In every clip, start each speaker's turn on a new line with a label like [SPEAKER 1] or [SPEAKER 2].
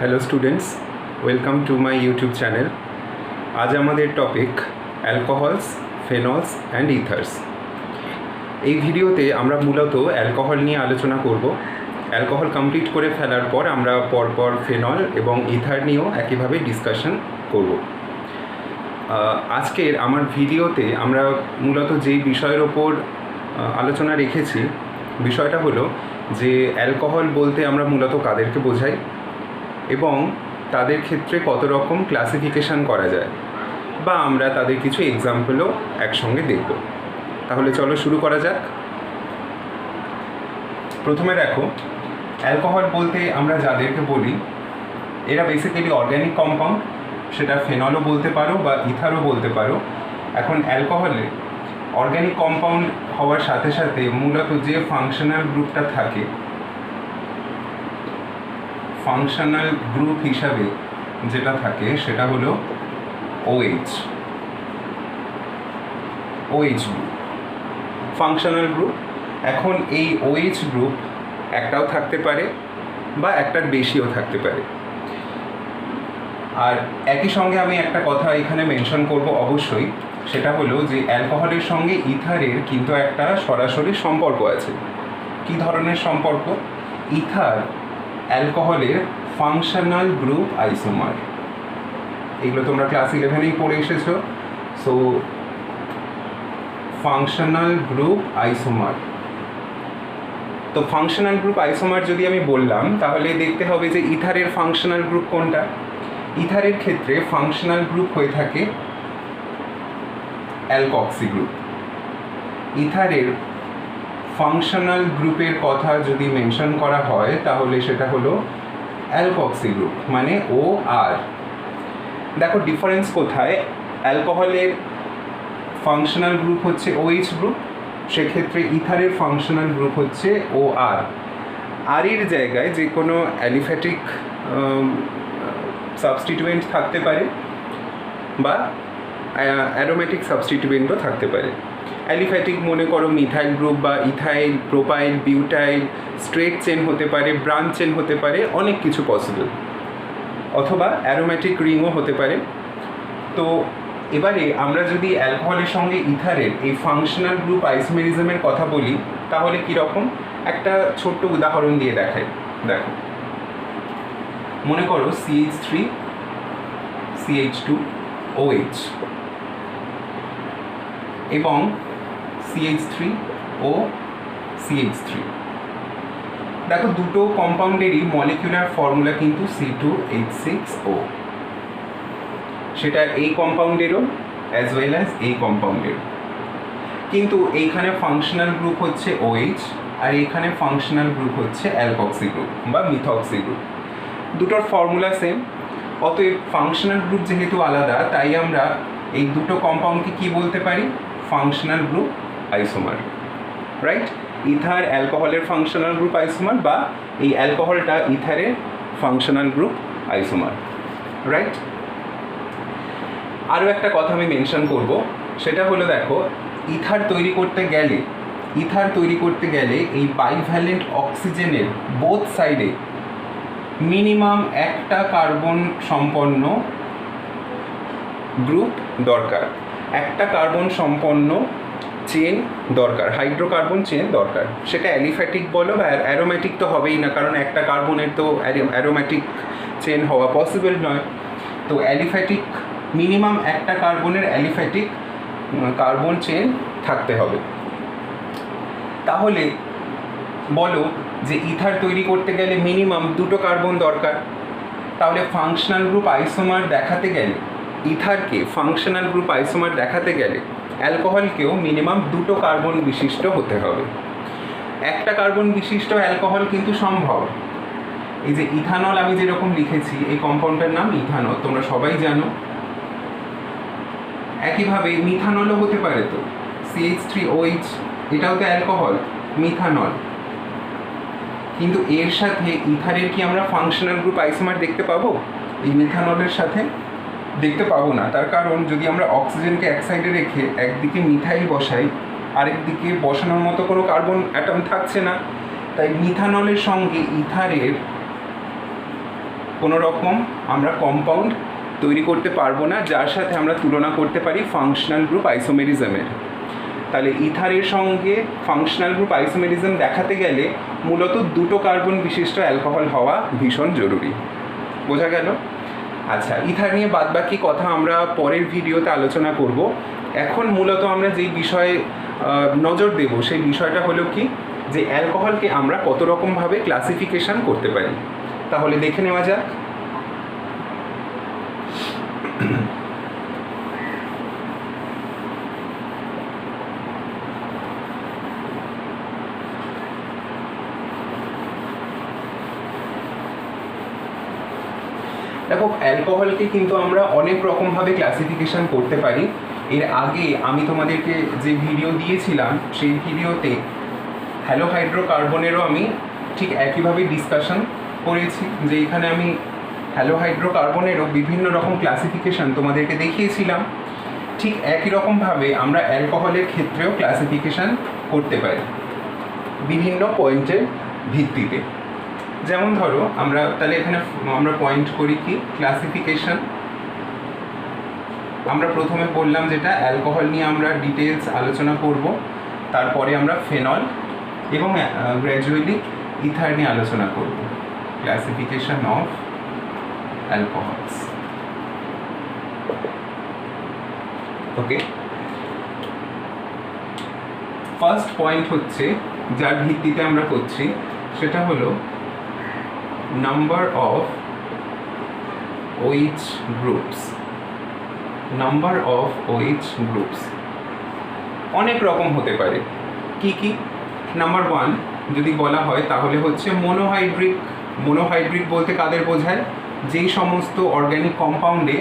[SPEAKER 1] Hello students, welcome to my YouTube channel. আজ আমাদের topic alcohols, phenols and ইথার্স। এই ভিডিওতে আমরা মূলত অ্যালকোহল নিয়ে আলোচনা করব। অ্যালকোহল কমপ্লিট করে ফেলার পর আমরা পরপর ফেনল এবং ইথার নিয়েও একইভাবে ডিসকাশন করব। আজকের আমার ভিডিওতে আমরা মূলত যেই বিষয়ের ওপর আলোচনা রেখেছি, বিষয়টা হলো যে অ্যালকোহল বলতে আমরা মূলত কাদেরকে বোঝাই এবং তাদের ক্ষেত্রে কত রকম ক্লাসিফিকেশান করা যায়, বা আমরা তাদের কিছু এক্সাম্পলও একসঙ্গে দেখব। তাহলে চলো শুরু করা যাক। প্রথমে দেখো, অ্যালকোহল বলতে আমরা যাদেরকে বলি এরা বেসিক্যালি অর্গ্যানিক কম্পাউন্ড, সেটা ফেনলও বলতে পারো বা ইথারও বলতে পারো। এখন অ্যালকোহলে অর্গ্যানিক কম্পাউন্ড হওয়ার সাথে সাথে মূলত যে ফাংশনাল গ্রুপটা থাকে, ফাংশনাল গ্রুপ হিসাবে যেটা থাকে সেটা হলো OH গ্রুপ, ফাংশনাল গ্রুপ। এখন এই OH গ্রুপ একটাও থাকতে পারে বা একটার বেশিও থাকতে পারে। আর একই সঙ্গে আমি একটা কথা এখানে মেনশন করব অবশ্যই, সেটা হলো যে অ্যালকোহলের সঙ্গে ইথারের কিন্তু একটা সরাসরি সম্পর্ক আছে। কী ধরনের সম্পর্ক? ইথার অ্যালকোহলের ফাংশনাল গ্রুপ আইসোমার। এগুলো তোমরা ক্লাস 11-এই পড়ে এসেছো। সো ফাংশনাল গ্রুপ আইসোমার, তো ফাংশনাল গ্রুপ আইসোমার যদি আমি বললাম তাহলে দেখতে হবে যে ইথারের ফাংশনাল গ্রুপ কোনটা। ইথারের ক্ষেত্রে ফাংশনাল গ্রুপ হয়ে থাকে অ্যালকক্সি গ্রুপ। ইথারের ফাংশনাল গ্রুপের কথা যদি মেনশন করা হয় তাহলে সেটা হলো অ্যালকক্সি গ্রুপ, মানে OR। দেখো ডিফারেন্স কোথায়। অ্যালকোহলের ফাংশনাল গ্রুপ হচ্ছে OH গ্রুপ, সেক্ষেত্রে ইথারের ফাংশনাল গ্রুপ হচ্ছে OR। আর এর জায়গায় যে কোনো অ্যালিফ্যাটিক সাবস্টিটিউয়েন্ট থাকতে পারে বা অ্যারোমেটিক সাবস্টিটিউয়েন্টও থাকতে পারে। অ্যালিফ্যাটিক মনে করো মিথাইল গ্রুপ বা ethyl, propyl, butyl, straight chain হতে পারে, ব্রাঞ্চ চেন হতে পারে, অনেক কিছু পসিবল। অথবা অ্যারোমেটিক রিংও হতে পারে। তো এবারে আমরা যদি অ্যালকোহলের সঙ্গে ইথারের এই ফাংশনাল গ্রুপ আইসোমেরিজমের কথা বলি তাহলে কীরকম, একটা ছোট্ট উদাহরণ দিয়ে দেখাই। দেখো, মনে করো CH3 CH2 OH এবং CH3 ও CH3। দেখো দুটো কম্পাউন্ডেরই মলিকুলার ফর্মুলা কিন্তু C2H6O, সেটা এই কম্পাউন্ডেরও অ্যাজ ওয়েল অ্যাজ এই কম্পাউন্ডেরও। কিন্তু এইখানে ফাংশনাল গ্রুপ হচ্ছে OH আর এইখানে ফাংশনাল গ্রুপ হচ্ছে অ্যালকক্সি গ্রুপ বা মিথক্সি গ্রুপ। দুটোর ফর্মুলা সেম, অতএব ফাংশনাল গ্রুপ যেহেতু আলাদা তাই আমরা এই দুটো কম্পাউন্ডকে কি বলতে পারি? Functional group isomer, right? Ether অ্যালকোহলের ফাংশনাল গ্রুপ আইসোমার বা এই অ্যালকোহলটা ইথারের ফাংশনাল গ্রুপ আইসোমার, রাইট? আরও একটা কথা আমি মেনশন করব, সেটা হলো দেখো ইথার তৈরি করতে গেলে এই বাইভ্যালেন্ট অক্সিজেনের বোথ সাইডে মিনিমাম একটা কার্বন সম্পন্ন গ্রুপ দরকার, একটা কার্বন সম্পন্ন চেন দরকার, হাইড্রোকার্বন চেন দরকার। সেটা অ্যালিফ্যাটিক বলো বা অ্যারোম্যাটিক তো হবেই না, কারণ একটা কার্বনের তো অ্যারোম্যাটিক চেন হওয়া পসিবল নয়। তো অ্যালিফ্যাটিক, মিনিমাম একটা কার্বনের অ্যালিফ্যাটিক কার্বন চেন থাকতে হবে। তাহলে বলো যে ইথার তৈরি করতে গেলে মিনিমাম দুটো কার্বন দরকার, তাহলে ফাংশনাল গ্রুপ আইসোমার দেখাতে গেলে, ইথারকে ফাংশনাল গ্রুপ আইসোমার দেখাতে গেলে অ্যালকোহলকেও মিনিমাম দুটো কার্বন বিশিষ্ট হতে হবে। একটা কার্বন বিশিষ্ট অ্যালকোহল কিন্তু সম্ভব। এই যে ইথানল আমি যেরকম লিখেছি, এই কম্পাউন্ডের নাম ইথানল, তোমরা সবাই জানো। একইভাবে মিথানলও হতে পারে। তো CH3OH এটাও তো অ্যালকোহল, মিথানল। কিন্তু এর সাথে ইথারের কি আমরা ফাংশনাল গ্রুপ আইসোমার দেখতে পাবো? এই মিথানলের সাথে দেখতে পাবো না। তার কারণ যদি আমরা অক্সিজেনকে এক সাইডে রেখে একদিকে মিথাইল বসাই, আরেকদিকে বসানোর মতো কোনো কার্বন অ্যাটম থাকছে না। তাই মিথানলের সঙ্গে ইথারের কোনো রকম আমরা কম্পাউন্ড তৈরি করতে পারবো না যার সাথে আমরা তুলনা করতে পারি ফাংশনাল গ্রুপ আইসোমেরিজমের। তাহলে ইথারের সঙ্গে ফাংশনাল গ্রুপ আইসোমেরিজম দেখাতে গেলে মূলত দুটো কার্বন বিশিষ্ট অ্যালকোহল হওয়া ভীষণ জরুরি। বোঝা গেল? আচ্ছা, ইথার নিয়ে বাদবাকি কথা আমরা পরের ভিডিওতে আলোচনা করব। এখন মূলত আমরা যেই বিষয়ে নজর দেব সেই বিষয়টা হলো কি, যে অ্যালকোহলকে আমরা কত রকমভাবে ক্লাসিফিকেশন করতে পারি। তাহলে দেখে নেওয়া যাক। দেখো, অ্যালকোহলকে কিন্তু আমরা অনেক রকমভাবে ক্লাসিফিকেশন করতে পারি। এর আগে আমি তোমাদেরকে যে ভিডিও দিয়েছিলাম সেই ভিডিওতে হ্যালোহাইড্রোকার্বনেরও আমি ঠিক একইভাবে ডিসকাশন করেছি, যে এখানে আমি হ্যালোহাইড্রোকার্বনেরও বিভিন্ন রকম ক্লাসিফিকেশন তোমাদেরকে দেখিয়েছিলাম। ঠিক একই রকমভাবে আমরা অ্যালকোহলের ক্ষেত্রেও ক্লাসিফিকেশন করতে পারি বিভিন্ন পয়েন্টের ভিত্তিতে। যেমন ধরো আমরা তাহলে এখানে আমরা পয়েন্ট করি কি ক্লাসিফিকেশন। আমরা প্রথমে বললাম যেটা অ্যালকোহল নিয়ে আমরা ডিটেলস আলোচনা করব, তারপরে আমরা ফেনল এবং গ্র্যাজুয়ালি ইথার নিয়ে আলোচনা করব। Classification of alcohols. Okay, first point হচ্ছে যার ভিত্তিতে আমরা করছি সেটা হলো number of OH groups. Number of OH groups অনেক রকম হতে পারে। কি কি? নাম্বার 1 যদি বলা হয় তাহলে হচ্ছে মোনোহাইড্রিক। মোনোহাইড্রিক বলতে কাদের বোঝায়? যেই সমস্ত অর্গ্যানিক কম্পাউন্ডে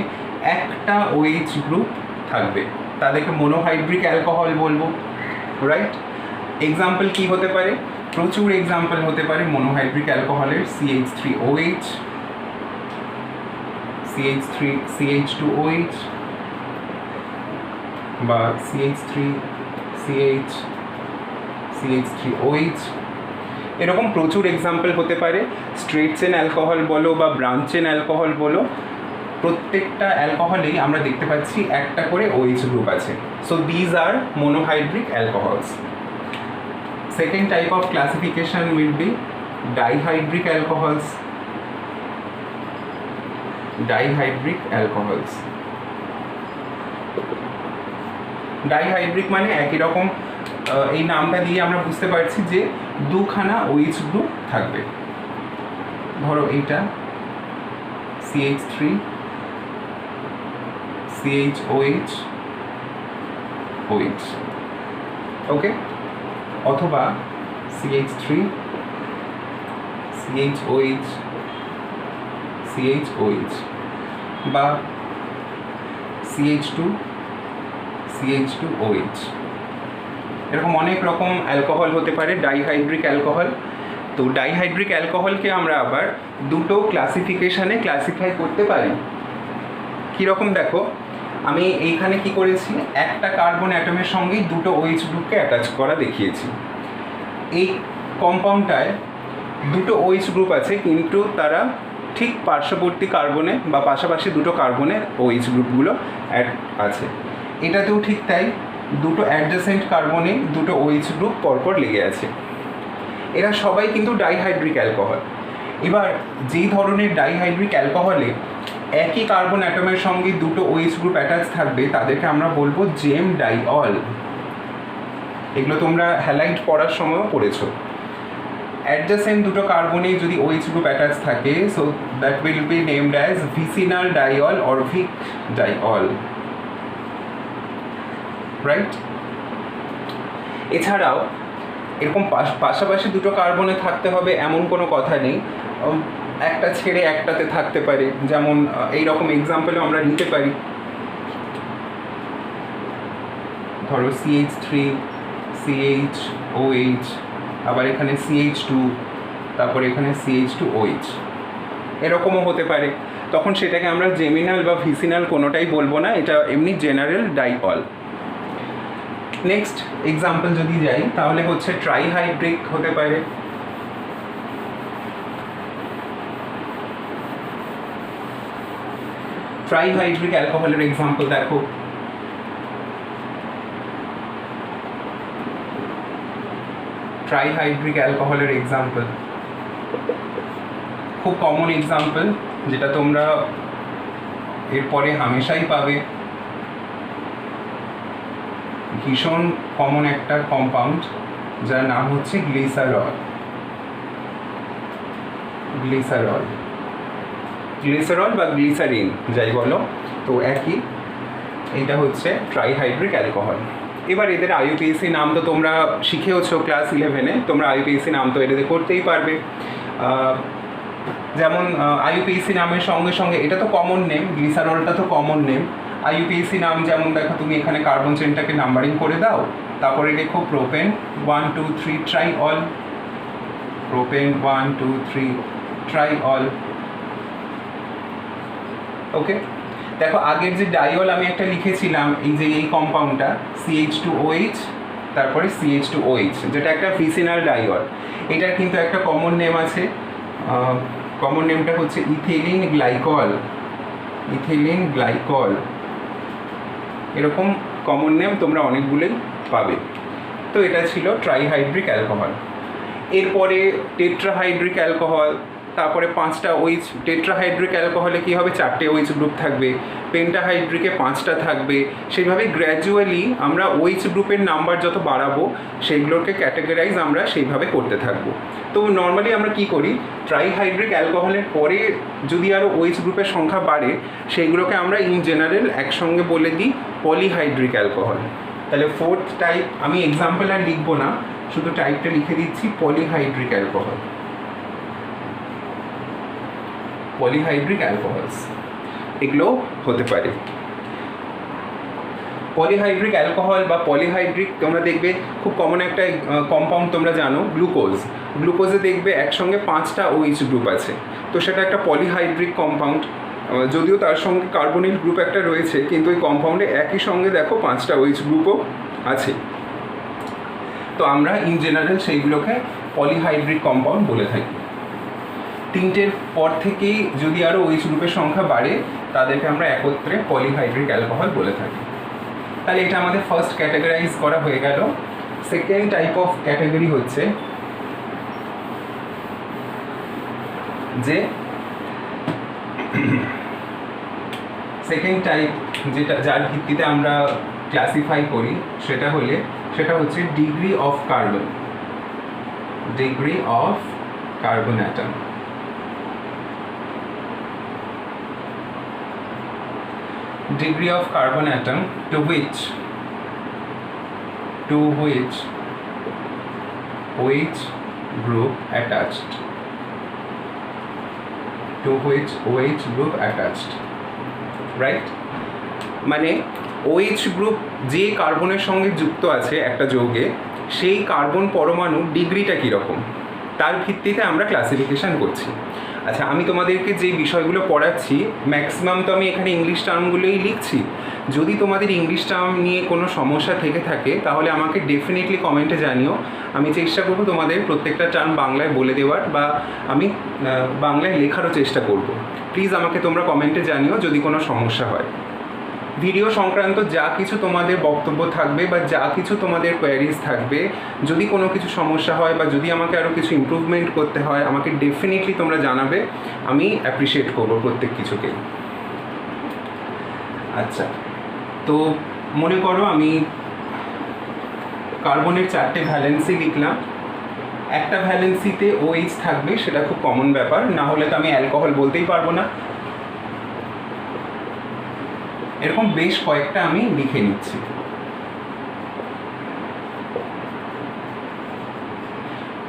[SPEAKER 1] একটা OH গ্রুপ থাকবে তাদেরকে মোনোহাইড্রিক অ্যালকোহল বলবো, রাইট? এক্সাম্পল কি হতে পারে? প্রচুর এক্সাম্পল হতে পারে মোনোহাইড্রিক অ্যালকোহলের। CH3OH, CH2OH বা CH3OH, এরকম প্রচুর এক্সাম্পল হতে পারে। স্ট্রেট চেন অ্যালকোহল বলো বা ব্রাঞ্চ চেন অ্যালকোহল বলো, প্রত্যেকটা অ্যালকোহলেই আমরা দেখতে পাচ্ছি একটা করে OH গ্রুপ আছে। So these are monohydric alcohols. Second type of classification will be dihydric alcohols. Dihydric alcohols. Dihydric মানে একই রকম, এই নামটা দিয়ে আমরা বুঝতে পারছি যে দুখানা OH গ্রুপ থাকবে। ধরো এইটা CH3 CHOH OH, ওকে, অথবা CH3 CHOH CHOH বা CH2 CH2OH। এরকম অনেক রকম অ্যালকোহল হতে পারে ডাইহাইড্রিক অ্যালকোহল। তো ডাইহাইড্রিক অ্যালকোহলকে আমরা আবার দুটো ক্লাসিফিকেশানে ক্লাসিফাই করতে পারি। কীরকম দেখো, আমি এইখানে কি করেছি, একটা কার্বন অ্যাটমের সঙ্গেই দুটো OH গ্রুপকে অ্যাটাচ করা দেখিয়েছি। এই কম্পাউন্ডটায় দুটো OH গ্রুপ আছে, কিন্তু তারা ঠিক পার্শ্ববর্তী কার্বনে বা পাশাপাশি দুটো কার্বনের OH গ্রুপগুলো অ্যাড আছে। এটাতেও ঠিক তাই, দুটো অ্যাডজাসেন্ট কার্বনে দুটো OH গ্রুপ পরপর লেগে আছে। এরা সবাই কিন্তু ডাইহাইড্রিক অ্যালকোহল। এবার যেই ধরনের ডাইহাইড্রিক অ্যালকোহলে একই কার্বন অ্যাটমের সঙ্গে দুটো OH গ্রুপ অ্যাটাচ থাকবে তাদেরকে আমরা বলবো জেম ডাইঅল। এগুলো তোমরা হ্যালাইড পড়ার সময়ও পড়েছো। অ্যাডজাসেন্ট দুটো কার্বনে যদি OH গ্রুপ অ্যাটাচ থাকে, so that will be named as vicinal diol or vic diol, right? এছাড়াও এরকম পাশাপাশি দুটো কার্বনে থাকতে হবে এমন কোনো কথা নেই, একটা ছেড়ে একটাতে থাকতে পারে। যেমন এই রকম এক্সাম্পলও আমরা নিতে পারি। ধরো CH3 CHOH, আবার এখানে CH2, তারপরে এখানে CH2OH, এরকমও হতে পারে। তখন সেটাকে আমরা জেমিনাল বা ভিসিনাল কোনোটাই বলবো না, এটা এমনি জেনারেল ডাইঅল। নেক্সট এক্সাম্পল যদি যাই তাহলে হচ্ছে ট্রাইহাইড্রিক হতে পারে। ট্রাইহাইড্রিক অ্যালকোহলের এক্সাম্পল দেখো, ট্রাইহাইড্রিক অ্যালকোহলের এক্সাম্পল খুব কমন এক্সাম্পল, যেটা তোমরা এরপরে হামেশাই পাবে, ভীষণ কমন একটা কম্পাউন্ড যার নাম হচ্ছে গ্লিসারল। গ্লিসারল, গ্লিসারল বা গ্লিসারিন যাই বলো, তো একই। এইটা হচ্ছে ট্রাইহাইড্রিক অ্যালকোহল। এবার এদের আইইউপিএসি নাম তো তোমরা শিখেওছো ক্লাস 11-এ, তোমরা আইইউপিএসি নাম তো এদের করতেই পারবে। যেমন আইইউপিএসি নামের সঙ্গে সঙ্গে এটা তো কমন নেম, গ্লিসারলটা তো কমন নেম। আইইউপিএসি নাম যেমন দেখো, তুমি এখানে কার্বন চেনটাকে নাম্বারিং করে দাও, তারপরে লেখো প্রোপেন 1 2 3 ট্রাইঅল, প্রোপেন 1 2 3 ট্রাইঅল। ওকে, দেখো আগের যে ডাইঅল আমি একটা লিখেছিলাম, এই যে এই কম্পাউন্ডটা CH2OH তারপরে CH2OH, যেটা একটা ফিসিনাল ডাইঅল, এটার কিন্তু একটা কমন নেম আছে। কমন নেমটা হচ্ছে ইথিলিন গ্লাইকল। ইথিলিন গ্লাইকল, এরকম কমন নেম তোমরা অনেকগুলোই পাবে। তো এটা ছিল ট্রাইহাইড্রিক অ্যালকোহল। এরপরে টেট্রাহাইড্রিক অ্যালকোহল, তারপরে 5টা OH। টেট্রাহাইড্রিক অ্যালকোহলে কী হবে, 4টে OH গ্রুপ থাকবে, পেন্টাহাইড্রিকে 5টা থাকবে। সেইভাবে গ্র্যাজুয়ালি আমরা OH গ্রুপের নাম্বার যত বাড়াবো সেইগুলোকে ক্যাটাগরাইজ আমরা সেইভাবে করতে থাকবো। তো নর্মালি আমরা কি করি, ট্রাইহাইড্রিক অ্যালকোহলের পরে যদি আরও OH গ্রুপের সংখ্যা বাড়ে সেইগুলোকে আমরা ইন জেনারেল একসঙ্গে বলে দিই পলিহাইড্রিক অ্যালকোহল। তাহলে 4th টাইপ আমি এক্সাম্পল আর লিখবো না, শুধু টাইপটা লিখে দিচ্ছি পলিহাইড্রিক অ্যালকোহল। পলিহাইড্রিক অ্যালকোহলস এগুলো হতে পারে। পলিহাইড্রিক অ্যালকোহল বা পলিহাইড্রিক, তোমরা দেখবে খুব কমন একটা কম্পাউন্ড তোমরা জানো, গ্লুকোজ। গ্লুকোজে দেখবে একসঙ্গে 5টা OH গ্রুপ আছে, তো সেটা একটা পলিহাইড্রিক কম্পাউন্ড। যদিও তার সঙ্গে কার্বনিল গ্রুপ একটা রয়েছে, কিন্তু ওই কম্পাউন্ডে একই সঙ্গে দেখো 5টা OH গ্রুপও আছে। তো আমরা ইন জেনারেল সেইগুলোকে পলিহাইড্রিক কম্পাউন্ড বলে থাকি। 3টের পর থেকেই যদি আরও OH গ্রুপের সংখ্যা বাড়ে তাদেরকে আমরা একত্রে পলিহাইড্রিক অ্যালকোহল বলে থাকি। তাহলে এটা আমাদের ফার্স্ট ক্যাটাগরাইজ করা হয়ে গেল। সেকেন্ড টাইপ অফ ক্যাটাগরি হচ্ছে যে সেকেন্ড টাইপ, যেটা যার ভিত্তিতে আমরা ক্লাসিফাই করি সেটা হচ্ছে degree of carbon. Degree of carbon atom. Degree of carbon atom to which OH group attached, to which OH group attached, right? মানে OH গ্রুপ যে কার্বনের সঙ্গে যুক্ত আছে একটা যৌগে, সেই কার্বন পরমাণুর ডিগ্রিটা কীরকম তার ভিত্তিতে আমরা ক্লাসিফিকেশান করছি। আচ্ছা, আমি তোমাদেরকে যে বিষয়গুলো পড়াচ্ছি ম্যাক্সিমাম তো আমি এখানে ইংলিশ টার্মগুলোই লিখছি। যদি তোমাদের ইংলিশ টার্ম নিয়ে কোনো সমস্যা থেকে থাকে তাহলে আমাকে ডেফিনেটলি কমেন্টে জানিও। আমি চেষ্টা করব তোমাদের প্রত্যেকটা টার্ম বাংলায় বলে দেওয়ার, বা আমি বাংলায় লেখারও চেষ্টা করব। প্লিজ আমাকে তোমরা কমেন্টে জানিও যদি কোনো সমস্যা হয়। ভিডিও সংক্রান্ত যা কিছু তোমাদের বক্তব্য থাকবে বা যা কিছু তোমাদের কোয়ারিজ থাকবে, যদি কোনো কিছু সমস্যা হয় বা যদি আমাকে আরও কিছু ইমপ্রুভমেন্ট করতে হয়, আমাকে ডেফিনেটলি তোমরা জানাবে। আমি অ্যাপ্রিসিয়েট করবো প্রত্যেক কিছুকে। আচ্ছা, তো মনে করো আমি কার্বনের 4টে ভ্যালেন্সি লিখলাম। একটা ভ্যালেন্সিতে OH থাকবে, সেটা খুব কমন ব্যাপার, না হলে তো আমি অ্যালকোহল বলতেই পারবো না। এরকম বেশ কয়েকটা আমি লিখে নিচ্ছি।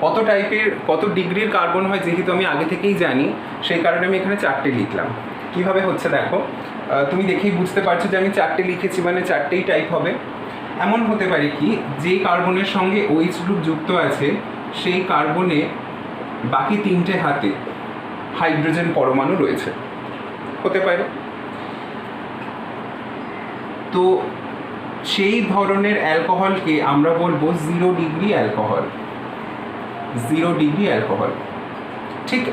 [SPEAKER 1] কত টাইপের কত ডিগ্রির কার্বন হয় যেহেতু আমি আগে থেকেই জানি, সেই কারণে আমি এখানে 4টে লিখলাম। কিভাবে হচ্ছে দেখো, তুমি দেখেই বুঝতে পারছো যে আমি 4টে লিখেছি, মানে 4টেই টাইপ হবে। এমন হতে পারে কি, যে কার্বনের সঙ্গে OH গ্রুপ যুক্ত আছে সেই কার্বনে বাকি 3টে হাতে হাইড্রোজেন পরমাণু রয়েছে, হতে পারে। তো সেই ধরনের অ্যালকোহলকে আমরা বলবো 0 ডিগ্রি অ্যালকোহল। 0 ডিগ্রি অ্যালকোহল, ঠিক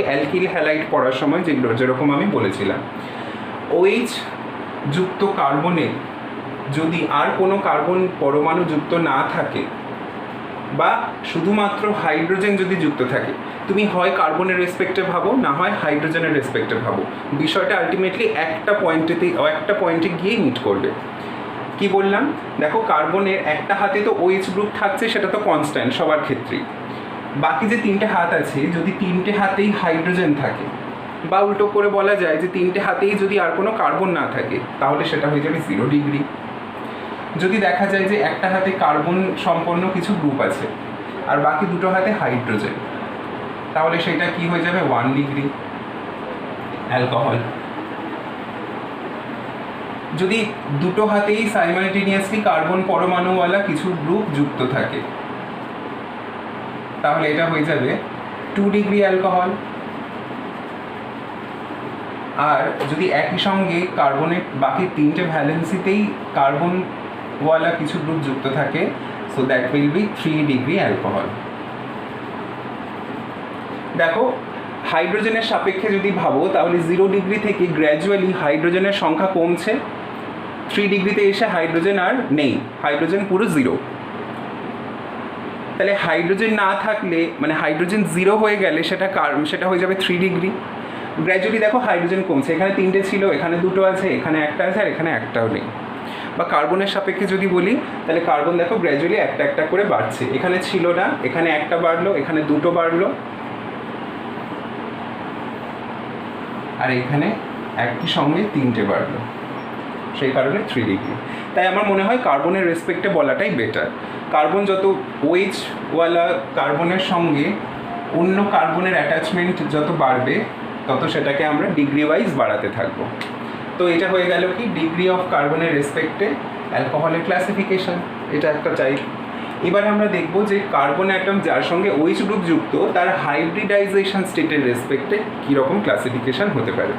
[SPEAKER 1] অ্যালকিল হ্যালাইড পড়ার সময় যেরকম আমি বলেছিলাম, OH যুক্ত কার্বনে যদি আর কোনো কার্বন পরমাণু যুক্ত না থাকে বা শুধুমাত্র হাইড্রোজেন যদি যুক্ত থাকে, তুমি হয় কার্বনের রেসপেক্টে ভাবো, না হয় হাইড্রোজেনের রেসপেক্টে ভাবো, বিষয়টা আলটিমেটলি একটা পয়েন্টে গিয়ে মিট করবে। কি বললাম, দেখো কার্বনের একটা হাতে তো OH গ্রুপ থাকছে, সেটা তো কনস্ট্যান্ট সবার ক্ষেত্রেই। বাকি যে তিনটে হাত আছে, যদি তিনটে হাতেই হাইড্রোজেন থাকে, বা উল্টো করে বলা যায় যে তিনটে হাতেই যদি আর কোনো কার্বন না থাকে, তাহলে সেটা হয়ে যাবে 0 ডিগ্রি। যদি দেখা যায় যে একটা হাতে কার্বন সম্পন্ন কিছু গ্রুপ আছে আর বাকি দুটো হাতে হাইড্রোজেন, তাহলে সেটা কি হয়ে যাবে 1 ডিগ্রি অ্যালকোহল। যদি দুটো হাতেই সাইমালটেনিয়াসলি কার্বন পরমাণুওয়ালা কিছু গ্রুপ যুক্ত থাকে, তাহলে এটা হয়ে যাবে 2 ডিগ্রি অ্যালকোহল। আর যদি একই সঙ্গে কার্বনের বাকি তিনটে ভ্যালেন্সিতেই কার্বনওয়ালা কিছু গ্রুপ যুক্ত থাকে, so that will B 3 degree alcohol. দেখো হাইড্রোজেনের সাপেক্ষে যদি ভাবো, তাহলে 0 ডিগ্রি থেকে গ্র্যাজুয়ালি হাইড্রোজেনের সংখ্যা কমছে, 3 ডিগ্রিতে এসে হাইড্রোজেন আর নেই, হাইড্রোজেন পুরো 0। তাহলে হাইড্রোজেন না থাকলে, মানে হাইড্রোজেন 0 হয়ে গেলে সেটা হয়ে যাবে 3 ডিগ্রি। গ্র্যাজুয়ালি দেখো হাইড্রোজেন কমছে, এখানে 3টে ছিল, এখানে 2টো আছে, এখানে একটা আছে, আর এখানে একটাও নেই। বা কার্বনের সাপেক্ষে যদি বলি, তাহলে কার্বন দেখো গ্র্যাজুয়ালি একটা একটা করে বাড়ছে, এখানে ছিল না, এখানে একটা বাড়লো, এখানে 2টো বাড়লো, আর এখানে একই সঙ্গে 3টে বাড়লো, সেই কারণে 3 ডিগ্রি। তাই আমার মনে হয় কার্বনের রেসপেক্টে বলাটাই বেটার। কার্বন যত OH-ওয়ালা কার্বনের সঙ্গে অন্য কার্বনের অ্যাটাচমেন্ট যত বাড়বে, তত সেটাকে আমরা ডিগ্রি ওয়াইজ বাড়াতে থাকবো। তো এটা হয়ে গেল কি ডিগ্রি অফ কার্বনের রেসপেক্টে অ্যালকোহলের ক্লাসিফিকেশন, এটা একটা টাইপ। এবার আমরা দেখব যে কার্বন অ্যাটম যার সঙ্গে OH গ্রুপ যুক্ত, তার হাইব্রিডাইজেশন স্টেটের রেসপেক্টে কীরকম ক্লাসিফিকেশন হতে পারে।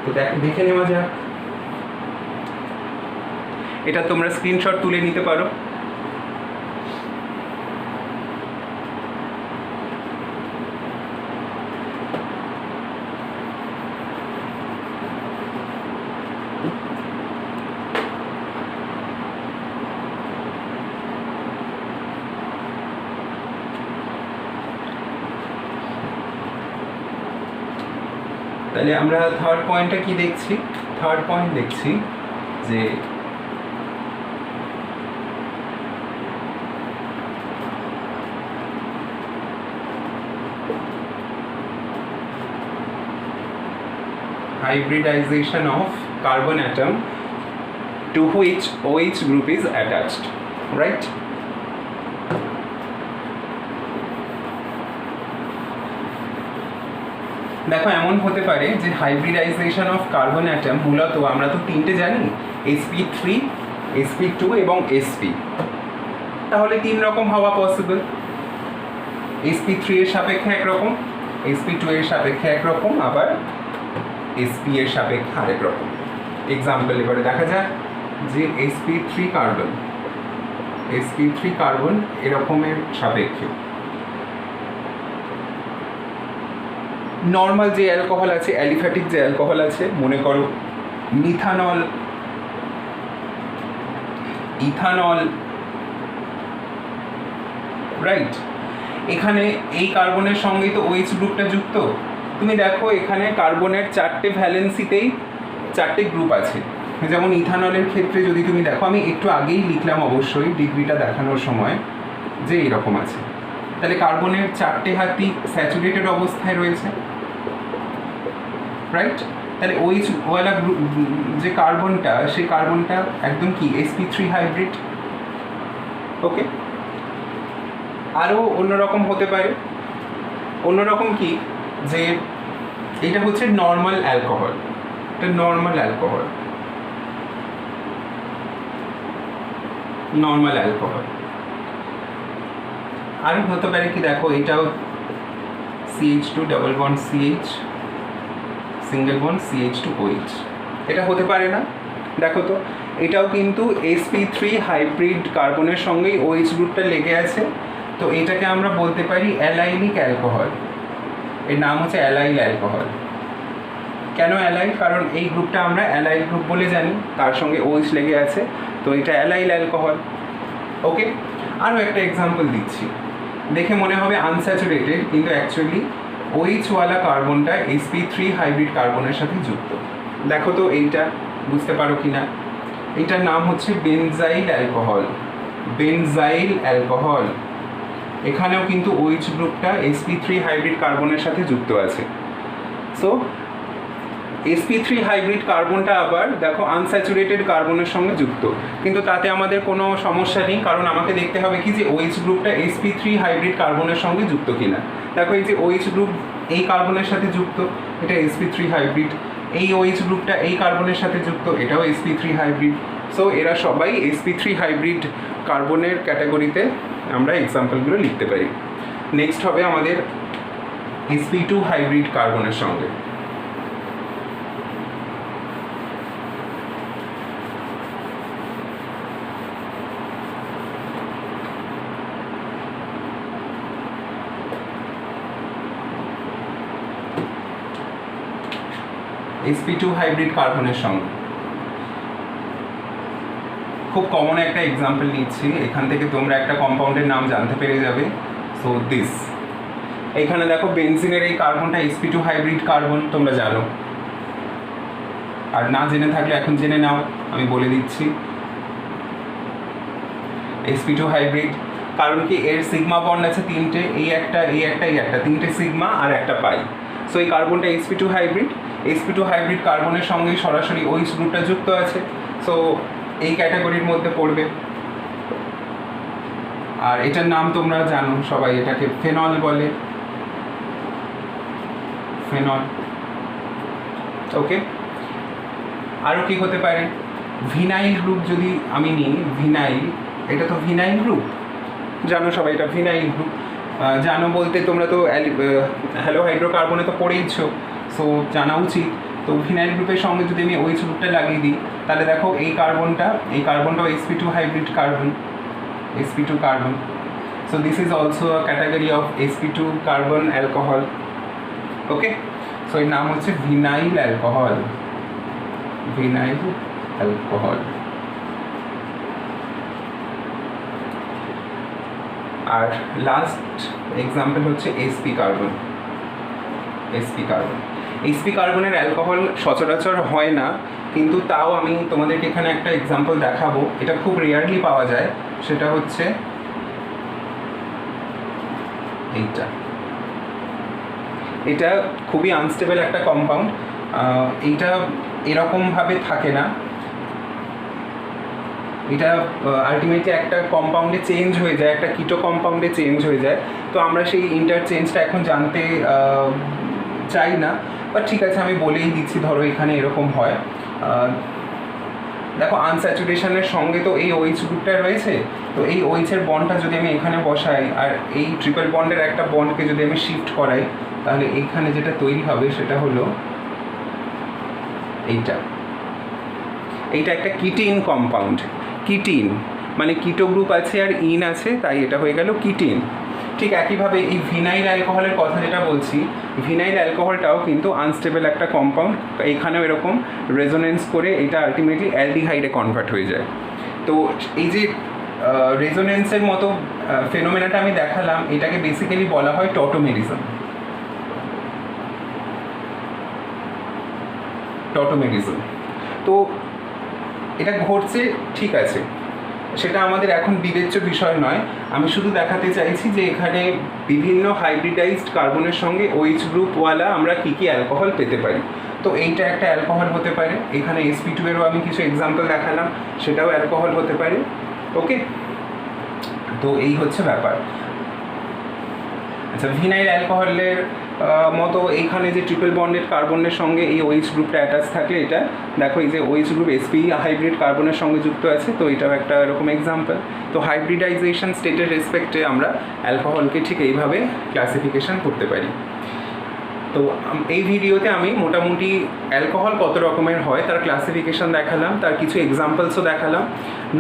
[SPEAKER 1] তো দেখে নেওয়া যাক। এটা তোমরা স্ক্রিনশট তুলে নিতে পারো। তাহলে আমরা থার্ড পয়েন্টটা কি দেখছি? থার্ড পয়েন্ট দেখছি যে hybridization of carbon atom to which OH group is attached, right? দেখো এমন হতে পারে যে হাইব্রিডাইজেশন অফ কার্বন অ্যাটম মূলত আমরা তো 3টে জানি, sp3, sp2 এবং sp। তাহলে 3 রকম হওয়া পসিবল। sp3 এর সাপেক্ষে একরকম, sp2 এর সাপেক্ষে একরকম, আবার sp এর সাপেক্ষে আরেক রকম। এক্সাম্পল এবারে দেখা যাক যে sp3 কার্বন এরকমের সাপেক্ষে নর্মাল যে অ্যালকোহল আছে, অ্যালিফ্যাটিক যে অ্যালকোহল আছে, মনে করো মিথানল, ইথানল, রাইট? এখানে এই কার্বনের সঙ্গেই তো OH গ্রুপটা যুক্ত। তুমি দেখো এখানে কার্বনের 4টে ভ্যালেন্সিতেই 4টে গ্রুপ আছে। যেমন ইথানলের ক্ষেত্রে যদি তুমি দেখো, আমি একটু আগেই লিখলাম অবশ্যই ডিগ্রিটা দেখানোর সময় যে এরকম আছে। তাহলে কার্বনের 4টে হাতই স্যাচুরেটেড অবস্থায় রয়েছে, রাইট? তাহলে OH ওয়ালা গ্রুপ যে কার্বনটা, সেই কার্বনটা একদম কি sp3 হাইব্রিড। ওকে, আরও অন্যরকম হতে পারে। অন্যরকম কি, যে এটা হচ্ছে নর্মাল অ্যালকোহল, এটা নর্মাল অ্যালকোহল, নর্মাল অ্যালকোহল। আর হতে পারে কি, দেখো এটাও CH2 double bond CH, single bond CH2OH। এটা হতে পারে না? দেখো তো এটাও কিন্তু sp3 হাইব্রিড কার্বনের সঙ্গেই OH গ্রুপটা লেগে আছে, তো এটাকে আমরা বলতে পারি অ্যালাইলিক অ্যালকোহল। এর নাম হচ্ছে অ্যালাইল অ্যালকোহল। কেন অ্যালাইল? কারণ এই গ্রুপটা আমরা অ্যালাইল গ্রুপ বলে জানি, তার সঙ্গে OH লেগে আছে, তো এটা অ্যালাইল অ্যালকোহল। ওকে, আরও একটা এক্সাম্পল দিচ্ছি, দেখে মনে হবে আনস্যাচুরেটেড, কিন্তু অ্যাকচুয়ালি OH-ওয়ালা কার্বনটা sp3 হাইব্রিড কার্বনের সাথে যুক্ত। দেখো তো এইটা বুঝতে পারো কি না? এইটার নাম হচ্ছে বেনজাইল অ্যালকোহল। বেনজাইল অ্যালকোহল, এখানেও কিন্তু OH গ্রুপটা sp3 হাইব্রিড কার্বনের সাথে যুক্ত আছে। সো sp3 হাইব্রিড কার্বনটা আবার দেখো আনস্যাচুরেটেড কার্বনের সঙ্গে যুক্ত, কিন্তু তাতে আমাদের কোনো সমস্যা নেই, কারণ আমাকে দেখতে হবে কি যে OH গ্রুপটা sp3 হাইব্রিড কার্বনের সঙ্গে যুক্ত কিনা। দেখো এই যে OH গ্রুপ এই কার্বনের সাথে যুক্ত, এটা sp3 হাইব্রিড। এই OH গ্রুপটা এই কার্বনের সাথে যুক্ত, এটাও sp3 হাইব্রিড। সো এরা সবাই sp3 হাইব্রিড কার্বনের ক্যাটাগরিতে আমরা এক্সাম্পলগুলো লিখতে পারি। নেক্সট হবে আমাদের sp2 হাইব্রিড কার্বনের সঙ্গে। sp2 হাইব্রিড কার্বনের সঙ্গে খুব কমন একটা এক্সাম্পল নিচ্ছি, এখান থেকে তোমরা একটা কম্পাউন্ডের নাম জানতে পেরে যাবে। সো দিস, এখানে দেখো বেনজিনের এই কার্বনটা sp2 হাইব্রিড কার্বন, তোমরা জানো, আর না জেনে থাকলে এখন জেনে নাও, আমি বলে দিচ্ছি। sp2 হাইব্রিড, কারণ কি এর সিগমা বন্ড আছে তিনটে, এই একটা, এই একটা, এই একটা, তিনটে সিগমা আর একটা পাই। সো এই কার্বনটা sp2 হাইব্রিড। sp2 হাইব্রিড কার্বনের সঙ্গে সরাসরি OH গ্রুপটা যুক্ত আছে, সো এই ক্যাটাগরির মধ্যে পড়বে। আর এটার নাম তোমরা জানো সবাই, এটাকে ফেনল বলে, ফেনল। ওকে, আরও কি হতে পারে? ভিনাইল গ্রুপ যদি আমি নিই, ভিনাইল, এটা তো ভিনাইল গ্রুপ, জানো সবাই এটা ভিনাইল গ্রুপ। জানো বলতে তোমরা তো হ্যালো হাইড্রোকার্বনে তো পড়েইছো, সো জানা উচিত। তো ভিনাইল গ্রুপের সঙ্গে যদি আমি OH গ্রুপটা লাগিয়ে দিই, তাহলে দেখো এই কার্বনটাও sp2 hybrid carbon, sp2 carbon. So this is also a category of sp2 carbon alcohol. Okay, so এর নাম হচ্ছে ভিনাইল অ্যালকোহল, ভিনাইল অ্যালকোহল। আর লাস্ট এক্সাম্পল হচ্ছে sp carbon. sp carbon, sp কার্বনের অ্যালকোহল সচরাচর হয় না, কিন্তু তাও আমি তোমাদেরকে এখানে একটা এক্সাম্পল দেখাবো, এটা খুব রেয়ারলি পাওয়া যায়। সেটা হচ্ছে এইটা, এটা খুবই আনস্টেবল একটা কম্পাউন্ড। এইটা এরকমভাবে থাকে না, এটা আলটিমেটলি একটা কম্পাউন্ডে চেঞ্জ হয়ে যায়, একটা কিটো কম্পাউন্ডে চেঞ্জ হয়ে যায়। তো আমরা সেই ইন্টারচেঞ্জটা এখন জানতে চাই না, বাট ঠিক আছে আমি বলেই দিচ্ছি। ধরো এখানে এরকম হয়, দেখো আনস্যাচুরেশনের সঙ্গে তো এই OH গ্রুপটা রয়েছে, তো এই OH-এর বন্ডটা যদি আমি এখানে বসাই, আর এই ট্রিপল বন্ডের একটা বন্ডকে যদি আমি শিফট করাই, তাহলে এইখানে যেটা তৈরি হবে সেটা হলো এইটা। এইটা একটা কিটিন কম্পাউন্ড। কিটিন মানে কিটো গ্রুপ আছে আর ইন আছে, তাই এটা হয়ে গেল কিটিন। ঠিক একইভাবে এই ভিনাইল অ্যালকোহলের কথা যেটা বলছি, ভিনাইল অ্যালকোহলটাও কিন্তু আনস্টেবল একটা কম্পাউন্ড। এখানেও এরকম রেজোনেন্স করে এটা আলটিমেটলি অ্যালডিহাইডে কনভার্ট হয়ে যায়। তো এই যে রেজোনেন্সের মতো ফেনোমেনাটা আমি দেখালাম, এটাকে বেসিক্যালি বলা হয় টটোমেরিজম। টটোমেরিজম, তো এটা ঘটছে, ঠিক আছে, সেটা আমাদের এখন বিবেচ্য বিষয় নয়। আমি শুধু দেখাতে চাইছি যে এখানে বিভিন্ন হাইব্রিডাইজড কার্বনের সঙ্গে OH গ্রুপওয়ালা আমরা কী কী অ্যালকোহল পেতে পারি। তো এইটা একটা অ্যালকোহল হতে পারে, এখানে sp2 এরও আমি কিছু এক্সাম্পল দেখালাম, সেটাও অ্যালকোহল হতে পারে। ওকে, তো এই হচ্ছে ব্যাপার। আচ্ছা, ভিনাইল অ্যালকোহলের মতো এইখানে যে ট্রিপল বন্ডেড কার্বনের সঙ্গে এই OH গ্রুপটা অ্যাটাচ থাকলে, এটা দেখো এই যে OH গ্রুপ sp হাইব্রিড কার্বনের সঙ্গে যুক্ত আছে, তো এটাও একটা এরকম এক্সাম্পল। তো হাইব্রিডাইজেশন স্টেটের রেসপেক্টে আমরা অ্যালকোহলকে ঠিক এইভাবে ক্লাসিফিকেশন করতে পারি। তো এই ভিডিওতে আমি মোটামুটি অ্যালকোহল কত রকমের হয় তার ক্লাসিফিকেশন দেখালাম, তার কিছু এক্সাম্পলসও দেখালাম।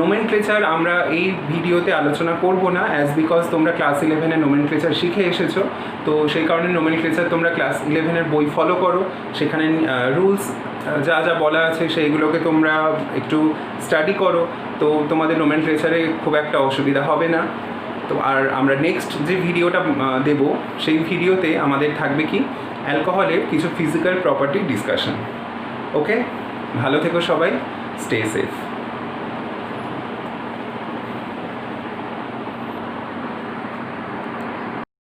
[SPEAKER 1] নোমেনক্লেচার আমরা এই ভিডিওতে আলোচনা করব না, অ্যাজ বিকজ তোমরা ক্লাস 11-এ নোমেনক্লেচার শিখে এসেছো, তো সেই কারণে নোমেনক্লেচার তোমরা ক্লাস 11-এর বই ফলো করো, সেখানে রুলস যা যা বলা আছে সেইগুলোকে তোমরা একটু স্টাডি করো, তো তোমাদের নোমেনক্লেচারে খুব একটা অসুবিধা হবে না। তো আর আমরা নেক্সট যে ভিডিওটা দেব সেই ভিডিওতে আমাদের থাকবে কি অ্যালকোহলের কিছু ফিজিক্যাল প্রপার্টি ডিসকাশন। ওকে, ভালো থেকো সবাই, স্টে সেফ।